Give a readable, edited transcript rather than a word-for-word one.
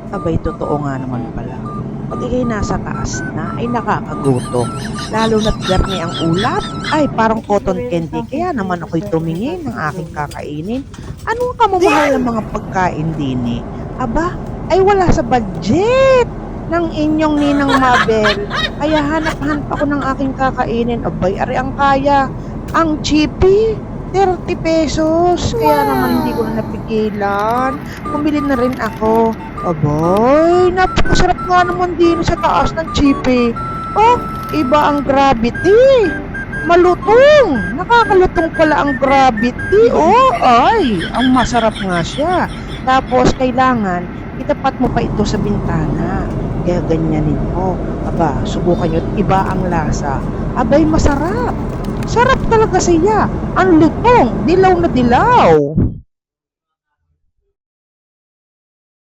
Abay, totoo nga naman pala. Pag ikay nasa taas na, ay nakakagutom. Lalo na't garni ang ulap, ay parang cotton candy. Kaya naman ako'y tumingin ng aking kakainin. Anong kamamahal ng mga pagkain din eh? Aba, ay wala sa budget ng inyong Ninang Mabel. Kaya hanap-hanap ako ng aking kakainin. Abay, ari ang kaya. Ang cheapy, 30 pesos. Kaya naman hindi ko na napigilan. Bumili na rin ako. Abay, napakasarap nga naman din sa taas ng chipe. Oh, iba ang gravity. Malutong. Nakakalutong pala ang gravity. Oh, ay, ang masarap nga siya. Tapos, kailangan, itapat mo pa ito sa bintana. Kaya ganyanin mo. Aba, subukan nyo. Iba ang lasa. Abay, masarap. Sarap talaga siya. Ang lutong. Dilaw na dilaw.